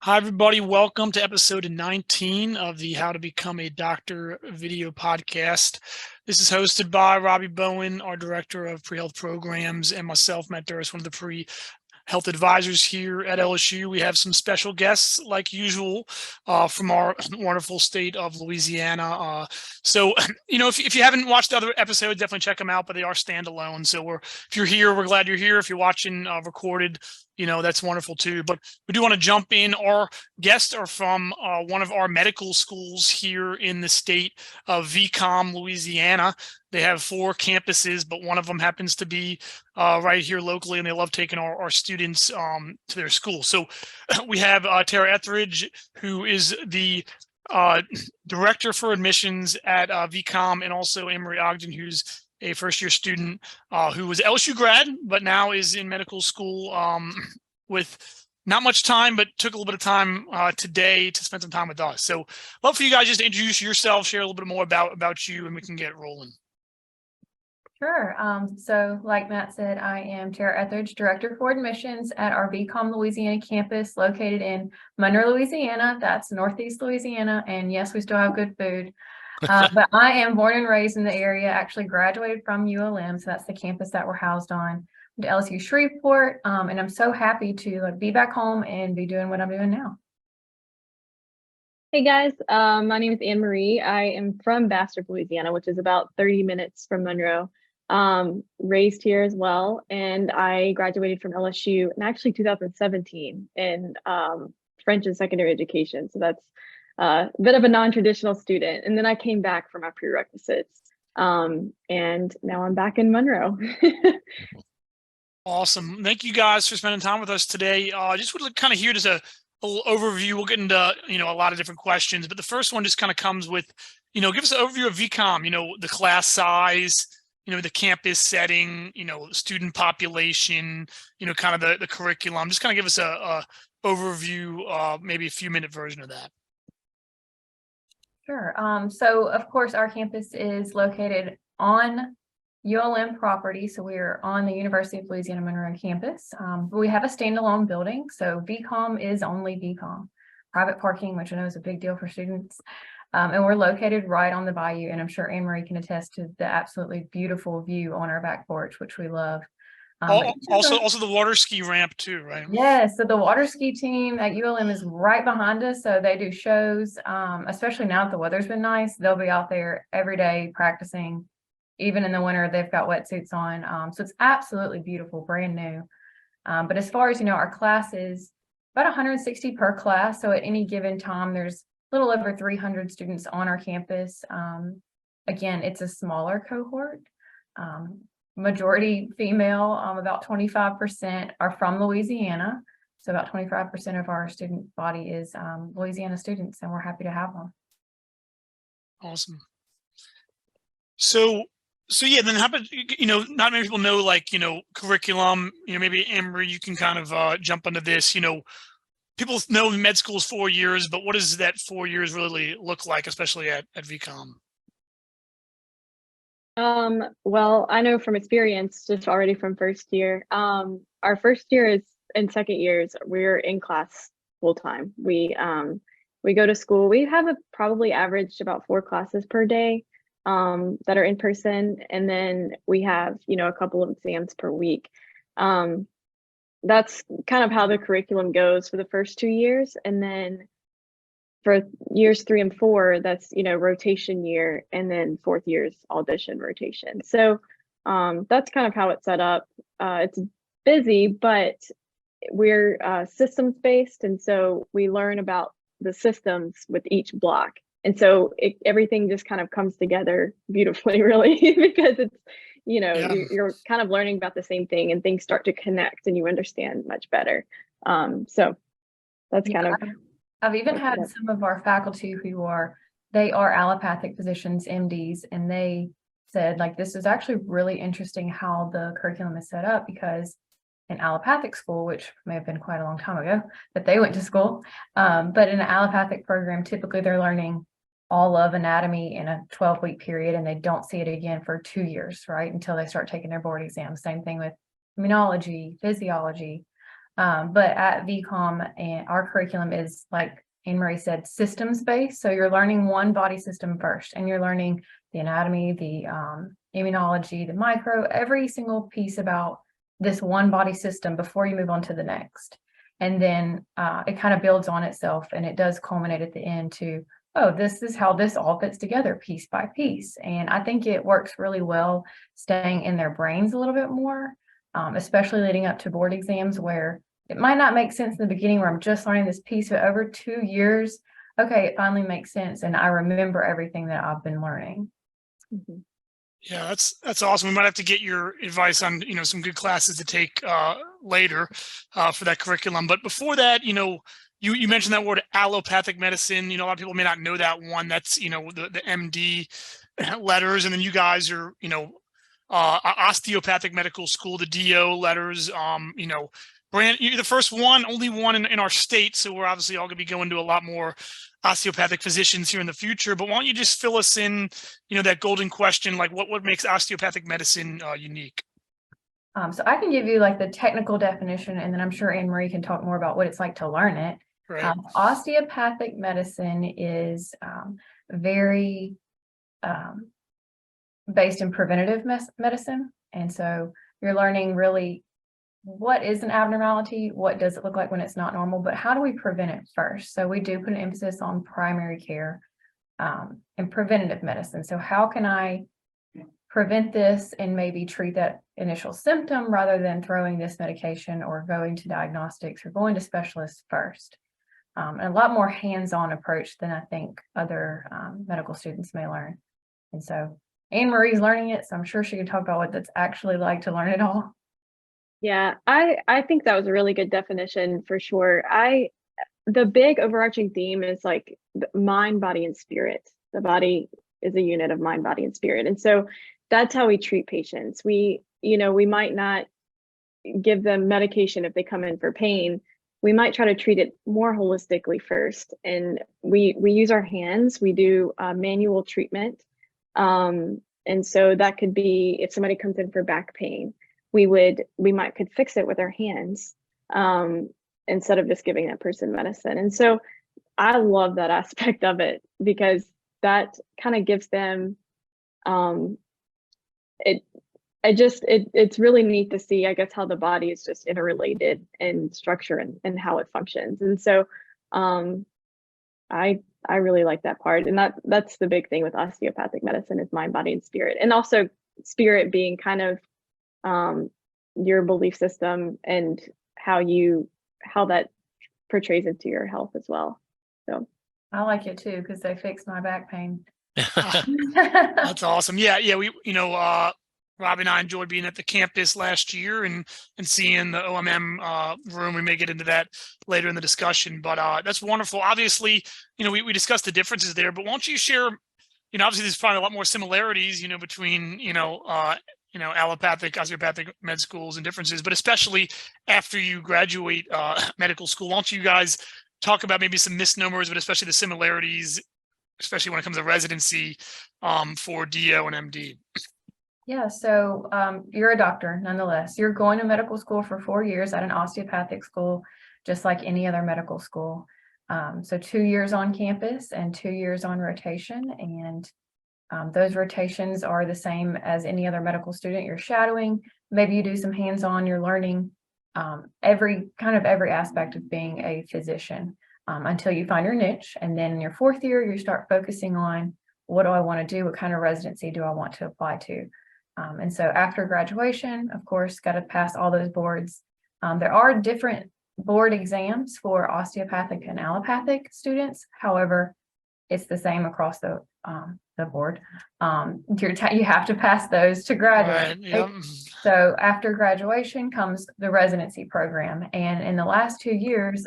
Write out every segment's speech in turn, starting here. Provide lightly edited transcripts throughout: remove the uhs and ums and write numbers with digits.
Hi, everybody. Welcome to episode 19 of the How to Become a Doctor video podcast. This is hosted by Robbie Bowen, our Director of Pre-Health Programs, and myself, Matt Durris, one of the pre-health advisors here at LSU. We have some special guests, like usual, from our wonderful state of Louisiana. So, if you haven't watched the other episodes, definitely check them out, but they are standalone. So if you're here, we're glad you're here. If you're watching recorded, that's wonderful too. But we do want to jump in. Our guests are from one of our medical schools here in the state of VCOM, Louisiana. They have 4 campuses, but one of them happens to be right here locally, and they love taking our students to their school. So we have Tara Etheridge, who is the director for admissions at VCOM, and also Anne-Marie Ogden, who's a first-year student who was LSU grad, but now is in medical school with not much time, but took a little bit of time today to spend some time with us. So love for you guys just to introduce yourself, share a little bit more about you, and we can get rolling. Sure. So like Matt said, I am Tara Etheridge, Director for Admissions at our VCOM Louisiana campus located in Monroe, Louisiana. That's Northeast Louisiana. And yes, we still have good food. But I am born and raised in the area, actually graduated from ULM. So that's the campus that we're housed on, to LSU Shreveport. And I'm so happy to be back home and be doing what I'm doing now. Hey guys, my name is Anne-Marie. I am from Bastrop, Louisiana, which is about 30 minutes from Monroe. Raised here as well, and I graduated from LSU in actually 2017 in French and secondary education. So that's a bit of a non-traditional student. And then I came back for my prerequisites, and now I'm back in Monroe. Awesome. Thank you guys for spending time with us today. I just would kind of hear just a little overview. We'll get into a lot of different questions, but the first one just kind of comes with give us an overview of VCOM, the class size, the campus setting, student population, kind of the curriculum. Just kind of give us a overview, maybe a few-minute version of that. Sure. So of course our campus is located on ULM property. So we're on the University of Louisiana Monroe campus. But we have a standalone building. So VCOM is only VCOM. Private parking, which I know is a big deal for students. And we're located right on the bayou, and I'm sure Anne-Marie can attest to the absolutely beautiful view on our back porch, which we love. Also the water ski ramp too, right? Yes, so the water ski team at ULM is right behind us, so they do shows, especially now that the weather's been nice. They'll be out there every day practicing. Even in the winter, they've got wetsuits on, so it's absolutely beautiful, brand new. But as far as our class is about 160 per class, so at any given time there's a little over 300 students on our campus. Again, it's a smaller cohort, majority female, about 25% are from Louisiana. So about 25% of our student body is Louisiana students, and we're happy to have them. Awesome. So yeah, then how about, not many people know curriculum, maybe Anne-Marie, you can kind of jump into this. People know med school is 4 years, but what does that 4 years really look like, especially at VCOM? Well, I know from experience, just already from first year, our first year is and second years, we're in class full time. We go to school. We have probably averaged about 4 classes per day that are in person, and then we have a couple of exams per week. That's kind of how the curriculum goes for the first 2 years. And then for years 3 and 4, that's, rotation year. And then 4th year's audition rotation. So that's kind of how it's set up. It's busy, but we're systems based. And so we learn about the systems with each block. And so everything just kind of comes together beautifully, really, because it's, you're kind of learning about the same thing, and things start to connect and you understand much better. So that's kind of. I've even had some of our faculty who are allopathic physicians, MDs, and they said, this is actually really interesting how the curriculum is set up, because in allopathic school, which may have been quite a long time ago that they went to school, but in an allopathic program, typically they're learning all of anatomy in a 12-week period, and they don't see it again for 2 years, right, until they start taking their board exams. Same thing with immunology, physiology. But at VCOM, and our curriculum is, like Anne Marie said, systems based. So you're learning one body system first, and you're learning the anatomy, the immunology, the micro, every single piece about this one body system before you move on to the next. And then it kind of builds on itself, and it does culminate at the end to, oh, this is how this all fits together piece by piece. And I think it works really well staying in their brains a little bit more, especially leading up to board exams, where it might not make sense in the beginning where I'm just learning this piece, but over 2 years, okay, it finally makes sense. And I remember everything that I've been learning. Mhm. Yeah, that's awesome. We might have to get your advice on, some good classes to take later for that curriculum. But before that, you mentioned that word allopathic medicine. A lot of people may not know that one. That's, the MD letters. And then you guys are, osteopathic medical school, the DO letters, you're the first one, only one in our state. So we're obviously all going to be going to a lot more osteopathic physicians here in the future. But why don't you just fill us in, that golden question, like what makes osteopathic medicine unique? So I can give you like the technical definition, and then I'm sure Anne Marie can talk more about what it's like to learn it. Right. Osteopathic medicine is very based in preventative medicine. And so you're learning really what is an abnormality, what does it look like when it's not normal, but how do we prevent it first? So we do put an emphasis on primary care and preventative medicine. So how can I prevent this and maybe treat that initial symptom rather than throwing this medication or going to diagnostics or going to specialists first? And a lot more hands-on approach than I think other medical students may learn. And so Anne Marie's learning it, so I'm sure she can talk about what that's actually like to learn it all. Yeah, I think that was a really good definition for sure. The big overarching theme is like mind, body, and spirit. The body is a unit of mind, body, and spirit. And so that's how we treat patients. We might not give them medication if they come in for pain. We might try to treat it more holistically first. And we use our hands. We do manual treatment. And so that could be if somebody comes in for back pain, we could fix it with our hands instead of just giving that person medicine. And so I love that aspect of it because that kind of gives them it's really neat to see, I guess, how the body is just interrelated in structure and how it functions. And so I really like that part. And that's the big thing with osteopathic medicine is mind, body, and spirit. And also spirit being kind of your belief system and how that portrays into your health as well. So I like it too because they fixed my back pain. That's awesome. Yeah. We, Robbie and I enjoyed being at the campus last year and seeing the OMM room. We may get into that later in the discussion, but that's wonderful. Obviously, we discussed the differences there, but won't you share, obviously there's probably a lot more similarities, between, allopathic, osteopathic med schools and differences, but especially after you graduate medical school, won't you guys talk about maybe some misnomers, but especially the similarities, especially when it comes to residency for DO and MD? Yeah, so you're a doctor nonetheless. You're going to medical school for 4 years at an osteopathic school, just like any other medical school. So 2 years on campus and 2 years on rotation. And those rotations are the same as any other medical student. You're shadowing, maybe you do some hands-on, you're learning every aspect of being a physician until you find your niche. And then in your 4th year, you start focusing on what do I want to do? What kind of residency do I want to apply to? And so after graduation, of course, got to pass all those boards. There are different board exams for osteopathic and allopathic students. However, it's the same across the board. You have to pass those to graduate. Right, yep. So after graduation comes the residency program. And in the last 2 years,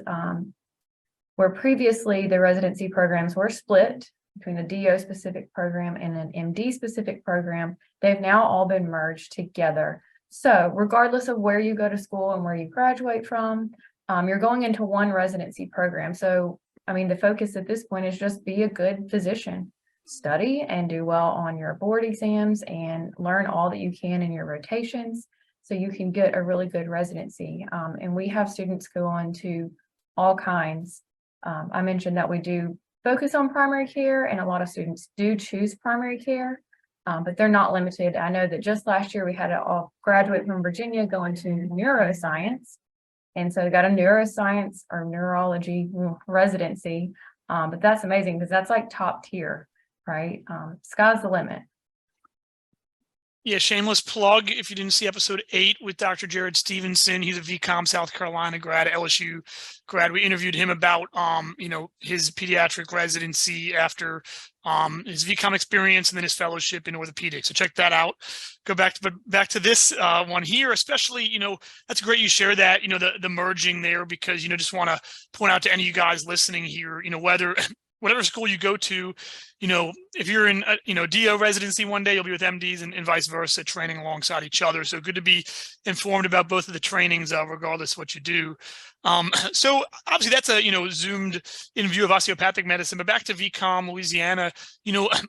where previously the residency programs were split between a DO specific program and an MD specific program, they've now all been merged together. So regardless of where you go to school and where you graduate from, you're going into one residency program. So, the focus at this point is just be a good physician, study and do well on your board exams and learn all that you can in your rotations so you can get a really good residency. And we have students go on to all kinds. I mentioned that we do focus on primary care, and a lot of students do choose primary care, but they're not limited. I know that just last year we had a graduate from Virginia go into neuroscience. And so they got a neuroscience or neurology residency. But that's amazing because that's like top tier, right? Sky's the limit. Yeah, shameless plug. If you didn't see episode 8 with Dr. Jared Stevenson, he's a VCOM South Carolina grad, LSU grad. We interviewed him about his pediatric residency after his VCOM experience and then his fellowship in orthopedics. So check that out. Go back to this one here, especially, that's great you share that, the merging there, because, just want to point out to any of you guys listening here, whatever school you go to, if you're in DO residency one day, you'll be with MDs and vice versa, training alongside each other. So good to be informed about both of the trainings, regardless of what you do. So obviously that's a, zoomed in view of osteopathic medicine, but back to VCOM, Louisiana,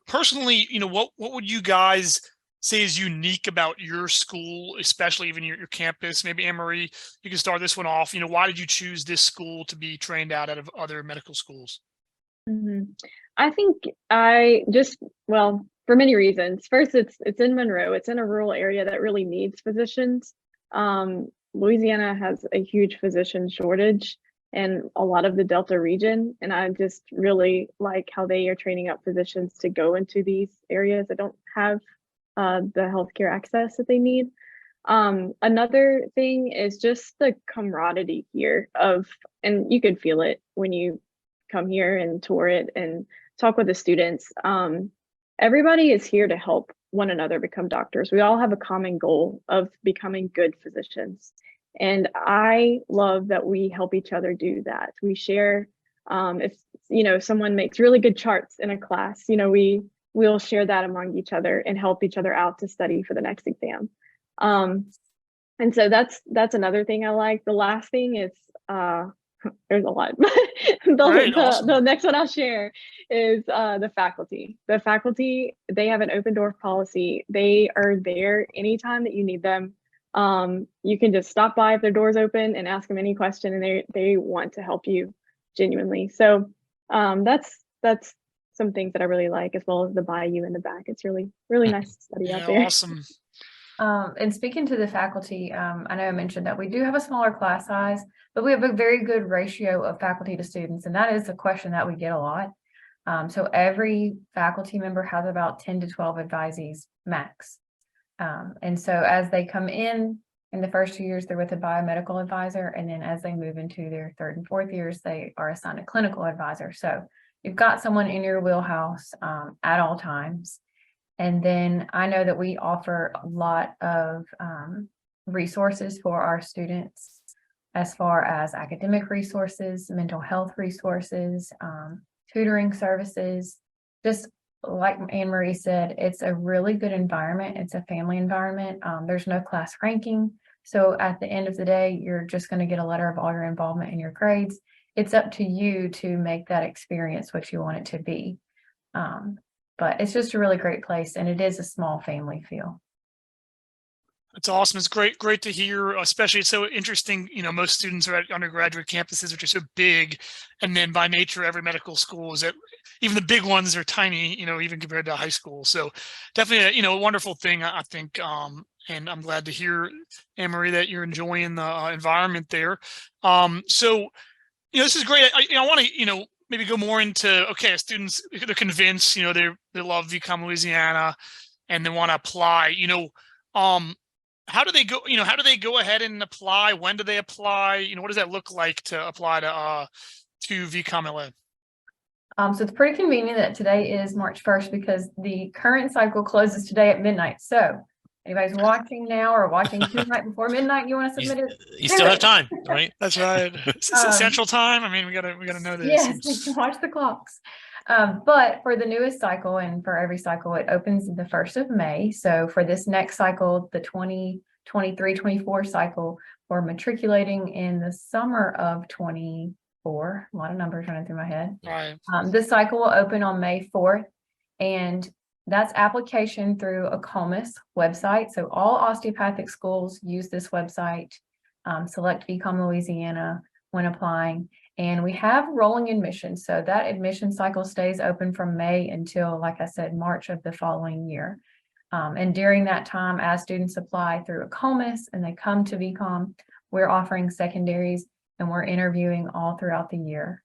personally, what would you guys say is unique about your school, especially even your campus? Maybe Anne-Marie, you can start this one off. Why did you choose this school to be trained out of other medical schools? I think for many reasons. First, it's in Monroe. It's in a rural area that really needs physicians. Louisiana has a huge physician shortage in a lot of the Delta region, and I just really like how they are training up physicians to go into these areas that don't have the healthcare access that they need. Another thing is just the camaraderie here and you could feel it when you come here and tour it and talk with the students. Everybody is here to help one another become doctors. We all have a common goal of becoming good physicians. And I love that we help each other do that. We share, if someone makes really good charts in a class, we'll share that among each other and help each other out to study for the next exam. And so that's another thing I like. The last thing is, there's a lot. Awesome. The next one I'll share is the faculty. The faculty, they have an open door policy. They are there anytime that you need them. You can just stop by if their door's open and ask them any question, and they want to help you genuinely. So that's some things that I really like, as well as the bayou in the back. It's really nice to study out there. Awesome. And speaking to the faculty, I know I mentioned that we do have a smaller class size, but we have a very good ratio of faculty to students. And that is a question that we get a lot. So every faculty member has about 10 to 12 advisees max. And so as they come in the first 2 years, they're with a biomedical advisor. And then as they move into their third and fourth years, they are assigned a clinical advisor. So you've got someone in your wheelhouse at all times. And then I know that we offer a lot of resources for our students, as far as academic resources, mental health resources, tutoring services. Just like Anne-Marie said, it's a really good environment. It's a family environment. There's no class ranking. So at the end of the day, you're just going to get a letter of all your involvement in your grades. It's up to you to make that experience what you want it to be. But it's just a really great place, and it is a small family feel. That's awesome. It's great to hear, especially it's so interesting. Most students are at undergraduate campuses, which are so big. And then by nature, every medical school is even the big ones are tiny, even compared to high school. So definitely, a wonderful thing, I think. And I'm glad to hear, Anne-Marie, that you're enjoying the environment there. So, this is great. I want to, maybe go more into, okay, students, they're convinced, they love VCOM Louisiana and they want to apply, how do they go, how do they go ahead and apply? When do they apply? What does that look like to apply to VCOM-LA? So it's pretty convenient that today is March 1st because the current cycle closes today at midnight. So anybody's watching now or watching tonight before midnight, you want to submit it? You still have time, right? That's right. Central time. I mean, we gotta know this. Yes, we can watch the clocks. But for the newest cycle and for every cycle, it opens the 1st of May. So for this next cycle, the 2023-24 cycle, we're matriculating in the summer of 24. A lot of numbers running through my head. Right. This cycle will open on May 4th, and That's application through a COMIS website. So all osteopathic schools use this website. Select VCOM Louisiana when applying. And we have rolling admission. So that admission cycle stays open from May until, like I said, March of the following year. And during that time, as students apply through a COMIS and they come to VCOM, we're offering secondaries and we're interviewing all throughout the year.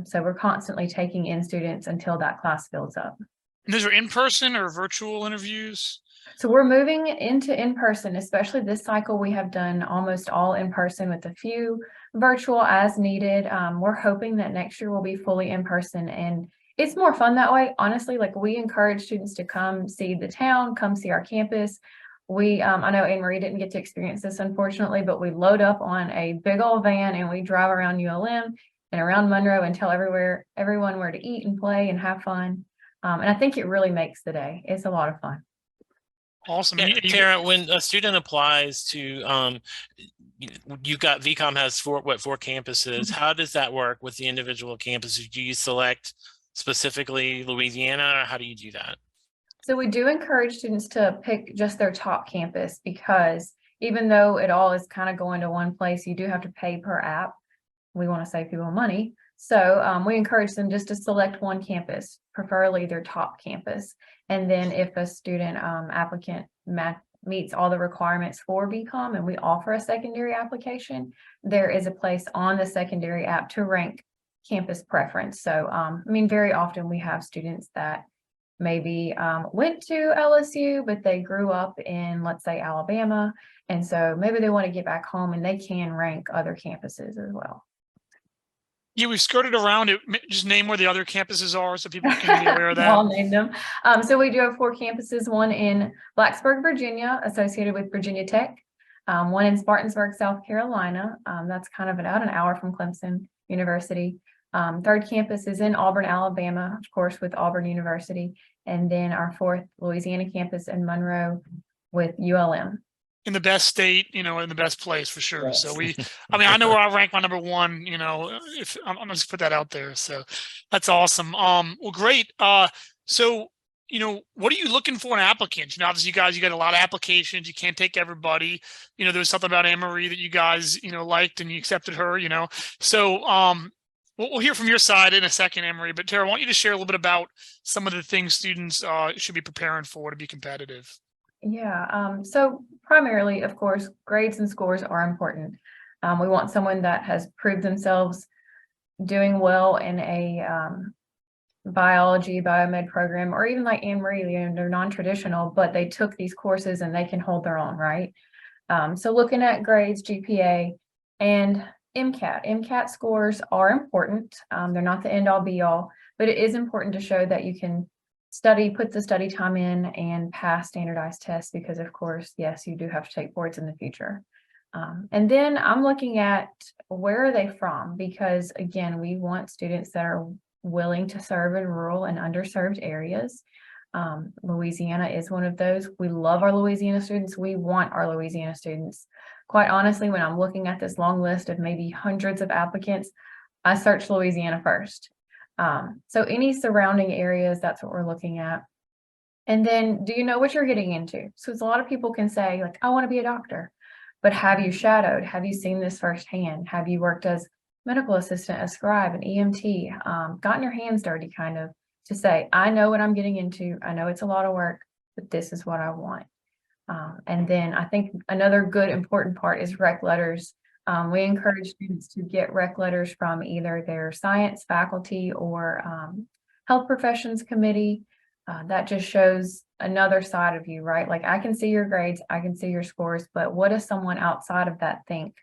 So we're constantly taking in students until that class fills up. And those are in-person or virtual interviews? So we're moving into in-person, especially this cycle. We have done almost all in-person with a few virtual as needed. We're hoping that next year will be fully in-person, and it's more fun that way. Honestly, like, we encourage students to come see the town, come see our campus. I know Anne-Marie didn't get to experience this, unfortunately, but we load up on a big old van and we drive around ULM and around Monroe and tell everyone where to eat and play and have fun. And I think it really makes the day. It's a lot of fun. Awesome. Yeah, Tara, when a student applies to, you've got VCOM has four campuses. How does that work with the individual campuses? Do you select specifically Louisiana, or how do you do that? So we do encourage students to pick just their top campus, because even though it all is kind of going to one place, you do have to pay per app. We want to save people money. So we encourage them just to select one campus, preferably their top campus. And then if a student applicant meets all the requirements for VCOM and we offer a secondary application, there is a place on the secondary app to rank campus preference. So, I mean, very often we have students that maybe went to LSU, but they grew up in, let's say, Alabama. And so maybe they want to get back home and they can rank other campuses as well. Yeah, we've skirted around it. Just name where the other campuses are so people can be aware of that. I'll name them. So we do have 4 campuses, one in Blacksburg, Virginia, associated with Virginia Tech, one in Spartansburg, South Carolina. That's kind of about an hour from Clemson University. Third campus is in Auburn, Alabama, of course, with Auburn University. And then our 4th Louisiana campus in Monroe with ULM. In the best state, in the best place for sure. Yes. So I know where I rank my number 1, if I'm gonna just put that out there. So that's awesome. Well, great. So, what are you looking for in applicants? Obviously you got a lot of applications. You can't take everybody. There was something about Anne-Marie that you guys, liked and you accepted her, So, we'll hear from your side in a second, Anne-Marie, but Tara, I want you to share a little bit about some of the things students should be preparing for to be competitive. Yeah, so primarily, of course, grades and scores are important. We want someone that has proved themselves doing well in a biology, biomed program, or even like Anne-Marie, they're non-traditional, but they took these courses and they can hold their own, right? So looking at grades, GPA, and MCAT. MCAT scores are important. They're not the end-all be-all, but it is important to show that you can put the study time in and pass standardized tests, because of course, yes, you do have to take boards in the future. And then I'm looking at where are they from, because again, we want students that are willing to serve in rural and underserved areas. Louisiana is one of those. We love our Louisiana students. We want our Louisiana students. Quite honestly, when I'm looking at this long list of maybe hundreds of applicants, I search Louisiana first. So any surrounding areas, that's what we're looking at. And then, do you know what you're getting into? So a lot of people can say, like, I want to be a doctor, but have you shadowed? Have you seen this firsthand? Have you worked as medical assistant, a scribe, an EMT, gotten your hands dirty, kind of, to say, I know what I'm getting into. I know it's a lot of work, but this is what I want. And then I think another good important part is rec letters. We encourage students to get rec letters from either their science faculty or health professions committee. That just shows another side of you, right? Like, I can see your grades, I can see your scores, but what does someone outside of that think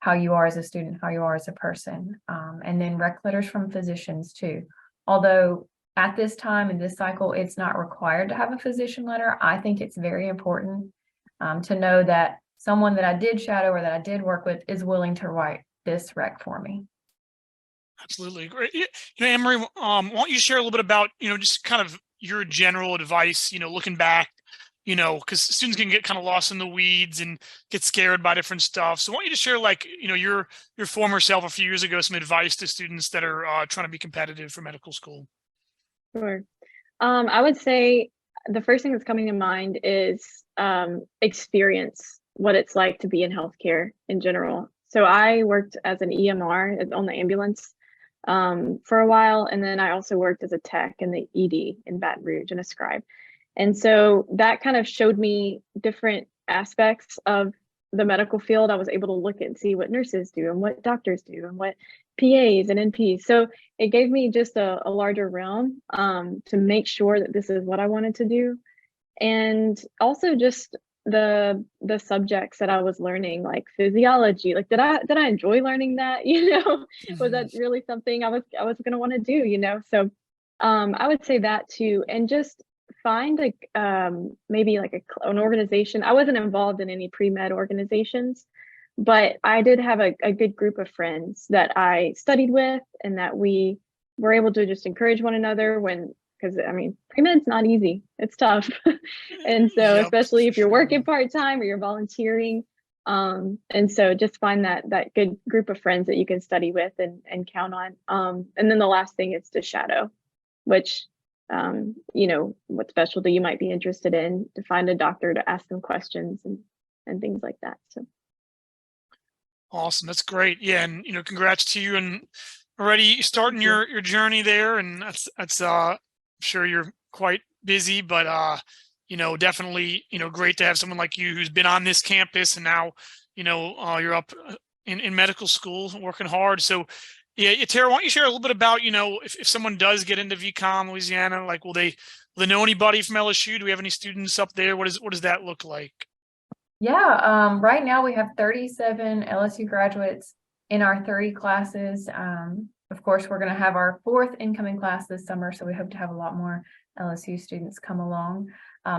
how you are as a student, how you are as a person? And then rec letters from physicians too. Although at this time in this cycle, it's not required to have a physician letter. I think it's very important to know that someone that I did shadow or that I did work with is willing to write this rec for me. Absolutely. Great. Anne-Marie, why don't you share a little bit about, just kind of your general advice, looking back, because students can get kind of lost in the weeds and get scared by different stuff. So why don't you just share, like, your former self a few years ago, some advice to students that are trying to be competitive for medical school? Sure. I would say the first thing that's coming to mind is experience what it's like to be in healthcare in general. So I worked as an EMR on the ambulance for a while, and then I also worked as a tech in the ED in Baton Rouge and a scribe. And so that kind of showed me different aspects of the medical field. I was able to look and see what nurses do and what doctors do and what PAs and NPs. So it gave me just a larger realm to make sure that this is what I wanted to do. And also just the subjects that I was learning, like physiology, like did I enjoy learning that? Was that really something I was going to want to do? So I would say that too. And just find like maybe like an organization. I wasn't involved in any pre-med organizations, but I did have a good group of friends that I studied with, and that we were able to just encourage one another because I mean, pre-med's not easy. It's tough. And so Yep, especially if you're sure. working part-time or you're volunteering. And so just find that good group of friends that you can study with and count on. And then the last thing is to shadow, which what specialty you might be interested in, to find a doctor to ask them questions and things like that. So Awesome. That's great. Yeah. And, congrats to you and already starting your journey there. And that's I'm sure you're quite busy, but, definitely, great to have someone like you who's been on this campus and now, you're up in medical school working hard. So yeah, Tara, why don't you share a little bit about, if someone does get into VCOM Louisiana, like, will they know anybody from LSU? Do we have any students up there? What does that look like? Yeah, right now we have 37 LSU graduates in our 30 classes. Of course, we're going to have our 4th incoming class this summer, so we hope to have a lot more LSU students come along.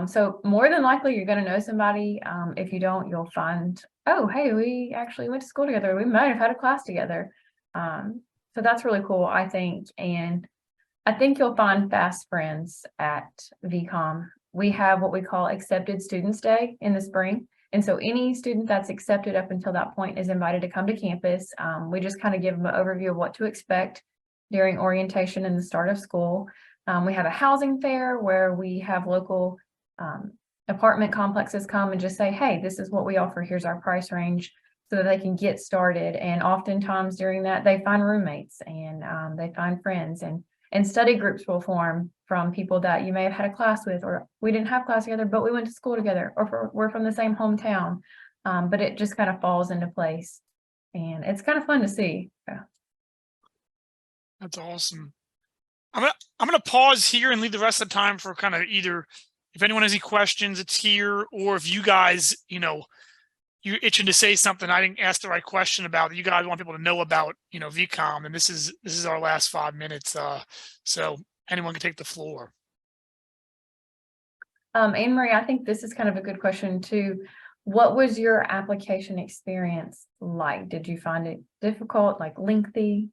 So more than likely, you're going to know somebody. If you don't, you'll find, oh, hey, we actually went to school together. We might have had a class together. So that's really cool, I think. And I think you'll find fast friends at VCOM. We have what we call Accepted Students Day in the spring. And so any student that's accepted up until that point is invited to come to campus. We just kind of give them an overview of what to expect during orientation and the start of school. We have a housing fair where we have local apartment complexes come and just say, hey, this is what we offer. Here's our price range, so that they can get started. And oftentimes during that, they find roommates and they find friends, and study groups will form from people that you may have had a class with, or we didn't have class together, but we went to school together, or we're from the same hometown. But it just kind of falls into place, and it's kind of fun to see. Yeah. That's awesome. I'm gonna pause here and leave the rest of the time for kind of either if anyone has any questions, it's here, or if you guys, you're itching to say something I didn't ask the right question about that you guys want people to know about, VCOM, and this is our last 5 minutes. So anyone can take the floor. Anne Marie, I think this is kind of a good question too. What was your application experience like? Did you find it difficult, like lengthy?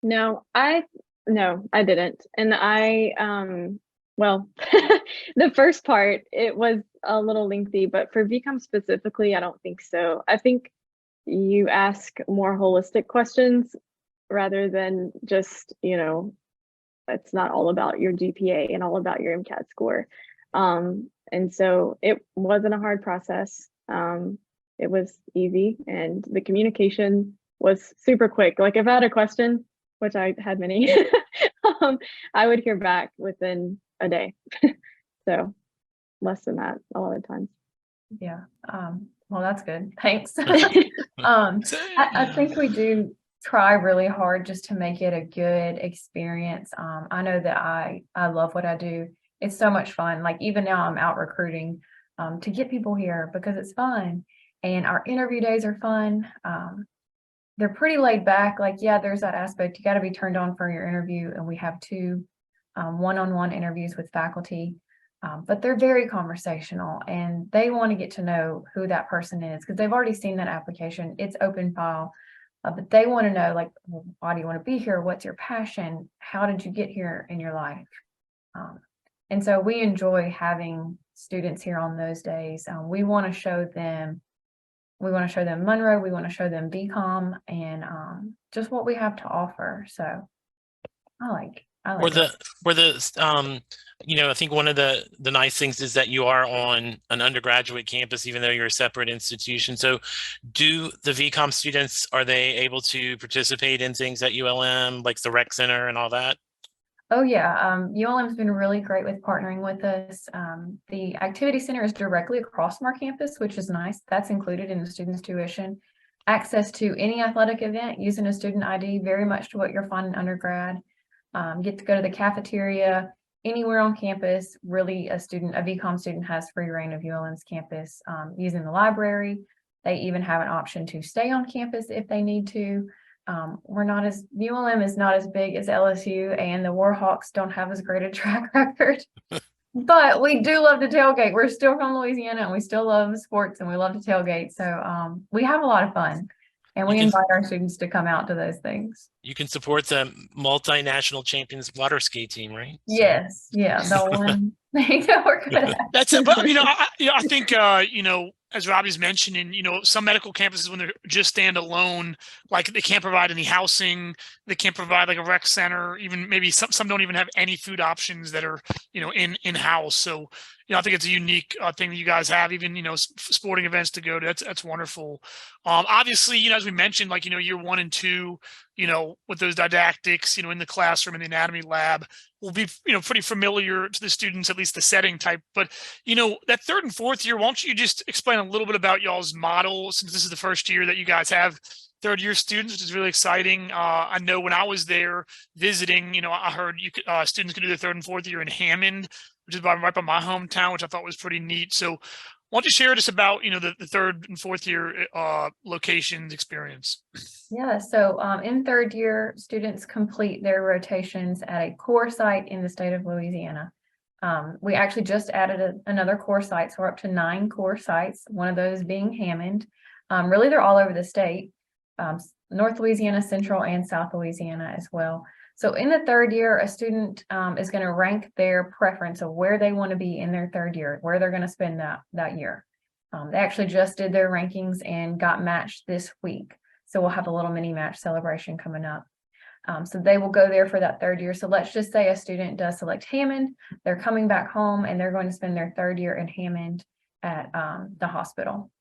No, I didn't. And well, the first part, it was a little lengthy, but for VCOM specifically, I don't think so. I think you ask more holistic questions rather than just, it's not all about your GPA and all about your MCAT score. And so it wasn't a hard process. It was easy, and the communication was super quick. Like if I had a question, which I had many, I would hear back within a day. So less than that a lot of times. Yeah. Well, that's good. Thanks. I think we do try really hard just to make it a good experience. I know that I love what I do. It's so much fun. Like even now I'm out recruiting to get people here because it's fun, and our interview days are fun. They're pretty laid back. Like, yeah, there's that aspect. You got to be turned on for your interview, and we have 2 one-on-one interviews with faculty, but they're very conversational, and they want to get to know who that person is because they've already seen that application. It's open file, but they want to know, like, well, why do you want to be here? What's your passion? How did you get here in your life? And so we enjoy having students here on those days. We want to show them Monroe, we want to show them VCOM, and just what we have to offer. So I like I Or like it. I think one of the nice things is that you are on an undergraduate campus, even though you're a separate institution. So do the VCOM students, are they able to participate in things at ULM, like the rec center and all that? Oh yeah, ULM's been really great with partnering with us. The activity center is directly across from our campus, which is nice. That's included in the student's tuition. Access to any athletic event using a student ID, very much to what you're finding undergrad. Get to go to the cafeteria anywhere on campus. Really, a VCOM student has free reign of ULM's campus using the library. They even have an option to stay on campus if they need to. ULM is not as big as LSU, and the Warhawks don't have as great a track record. But we do love to tailgate. We're still from Louisiana and we still love sports and we love to tailgate. So we have a lot of fun and we invite our students to come out to those things. You can support the multinational champions water ski team, right? Yes. Yeah. The one thing that we're good at. That's it. But I think as Robbie's mentioning, some medical campuses, when they're just standalone, like they can't provide any housing, they can't provide like a rec center, even maybe some don't even have any food options that are, in-house. So, I think it's a unique thing that you guys have, even, sporting events to go to. That's wonderful. Obviously, as we mentioned, like, year 1 and 2, with those didactics, in the classroom, in the anatomy lab, will be, pretty familiar to the students, at least the setting type. But, that 3rd and 4th year, why don't you just explain a little bit about y'all's model, since this is the first year that you guys have 3rd-year students, which is really exciting. I know when I was there visiting, I heard students could do their 3rd and 4th year in Hammond, which is right by my hometown, which I thought was pretty neat. So why don't you share just about, the 3rd and 4th year locations experience? Yeah, so in 3rd year, students complete their rotations at a core site in the state of Louisiana. We actually just added another core site, so we're up to 9 core sites, one of those being Hammond. Really, they're all over the state, North Louisiana, Central, and South Louisiana as well. So in the 3rd year, a student is going to rank their preference of where they want to be in their 3rd year, where they're going to spend that year. They actually just did their rankings and got matched this week. So we'll have a little mini match celebration coming up. So they will go there for that 3rd year. So let's just say a student does select Hammond, they're coming back home and they're going to spend their 3rd year in Hammond at the hospital.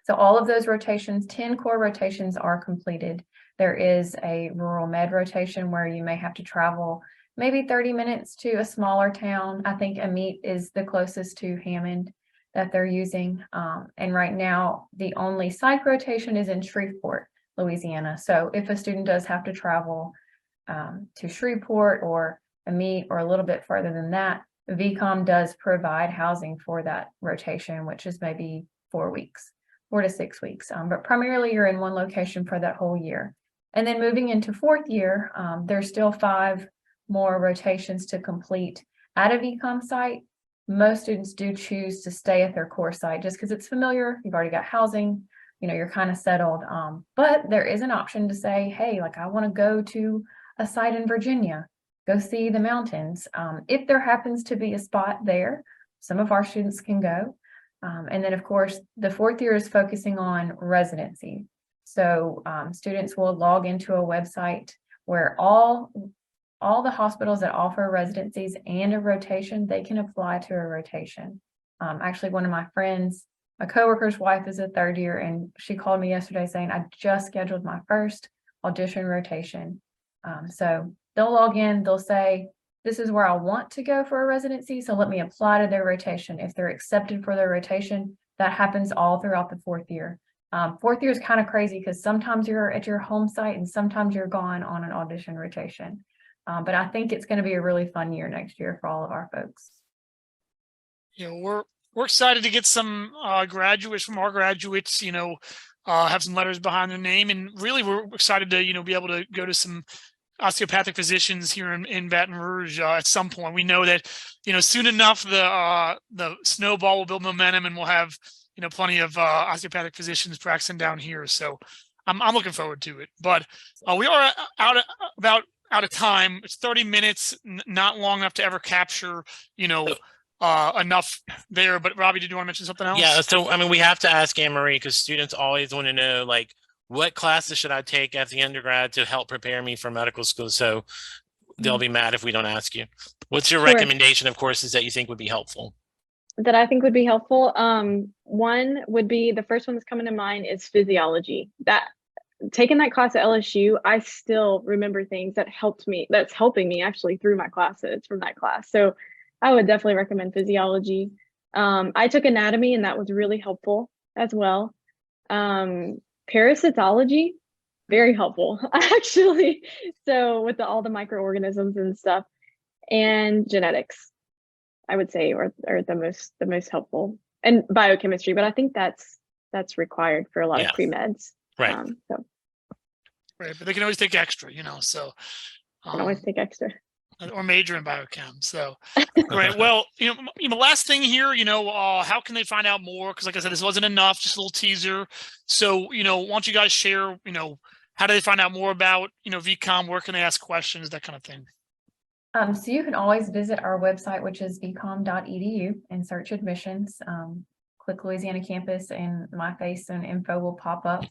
So all of those rotations, 10 core rotations, are completed. There is a rural med rotation where you may have to travel maybe 30 minutes to a smaller town. I think Amite is the closest to Hammond that they're using. And right now, the only psych rotation is in Shreveport, Louisiana. So if a student does have to travel to Shreveport or Amite or a little bit further than that, VCOM does provide housing for that rotation, which is maybe 4 weeks, 4 to 6 weeks. But primarily you're in one location for that whole year. And then moving into 4th year, there's still 5 more rotations to complete at a VCOM site. Most students do choose to stay at their core site just because it's familiar. You've already got housing, you're kind of settled. But there is an option to say, hey, like I want to go to a site in Virginia, go see the mountains. If there happens to be a spot there, some of our students can go. And then of course, the 4th year is focusing on residency. So students will log into a website where all the hospitals that offer residencies and a rotation, they can apply to a rotation. Actually, one of my friends, my coworker's wife is a 3rd year, and she called me yesterday saying, I just scheduled my first audition rotation. So they'll log in, they'll say, this is where I want to go for a residency, so let me apply to their rotation. If they're accepted for their rotation, that happens all throughout the 4th year. 4th year is kind of crazy because sometimes you're at your home site and sometimes you're gone on an audition rotation. But I think it's going to be a really fun year next year for all of our folks. We're excited to get some graduates from our graduates, have some letters behind their name, and really we're excited to be able to go to some osteopathic physicians here in Baton Rouge at some point. We know that soon enough the snowball will build momentum, and we'll have plenty of osteopathic physicians practicing down here. So I'm looking forward to it. But we are out of time. It's 30 minutes, not long enough to ever capture enough there. But Robbie, did you want to mention something else? Yeah, so I mean, we have to ask Anne-Marie because students always want to know, like, what classes should I take at the undergrad to help prepare me for medical school? So they'll be mad if we don't ask you. What's your Sure. recommendation of courses that you think would be helpful? That I think would be helpful. One would be, the first one that's coming to mind is physiology. That taking that class at LSU, I still remember things that helped me, that's helping me actually through my classes from that class. So I would definitely recommend physiology. I took anatomy and that was really helpful as well. Parasitology, very helpful actually. So with all the microorganisms and stuff, and genetics, I would say are the most helpful, and biochemistry, but I think that's required for a lot of pre-meds. Right. So Right, but they can always take extra, so can always take extra. or major in biochem. So great. Well, last thing here, how can they find out more? Because like I said, this wasn't enough, just a little teaser. So, why don't you guys share, how do they find out more about, VCOM? Where can they ask questions, that kind of thing? So you can always visit our website, which is VCOM.edu, and search admissions. Click Louisiana campus and my face and info will pop up.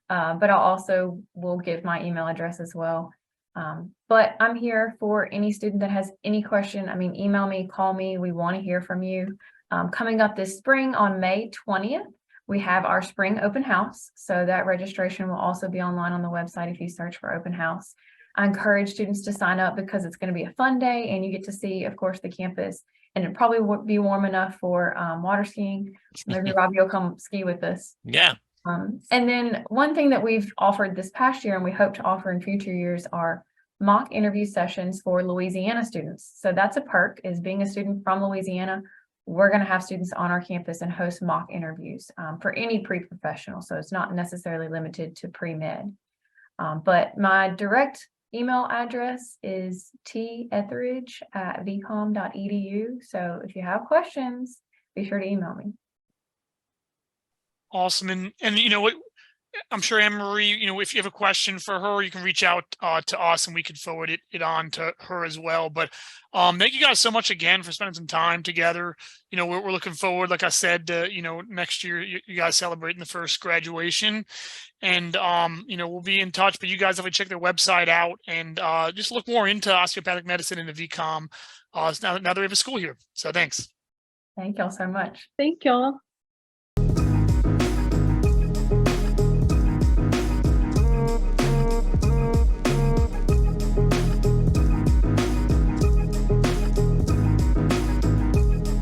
But I also will give my email address as well. But I'm here for any student that has any question. I mean, email me, call me. We want to hear from you. Coming up this spring on May 20th, we have our spring open house. So that registration will also be online on the website if you search for open house. I encourage students to sign up because it's going to be a fun day and you get to see, of course, the campus, and it probably won't be warm enough for water skiing. Maybe Robbie will come ski with us. Yeah. And then one thing that we've offered this past year and we hope to offer in future years are mock interview sessions for Louisiana students. So that's a perk, is being a student from Louisiana. We're going to have students on our campus and host mock interviews for any pre-professional. So it's not necessarily limited to pre-med. But my direct email address is tetheridge@vcom.edu. So if you have questions, be sure to email me. Awesome. And what, I'm sure Anne-Marie, if you have a question for her, you can reach out to us and we could forward it on to her as well. But thank you guys so much again for spending some time together. We're looking forward, like I said, to, next year, you guys celebrating the first graduation, and, we'll be in touch, but you guys definitely check their website out and just look more into osteopathic medicine and the VCOM now that we have a school here. So thanks. Thank y'all so much. Thank y'all.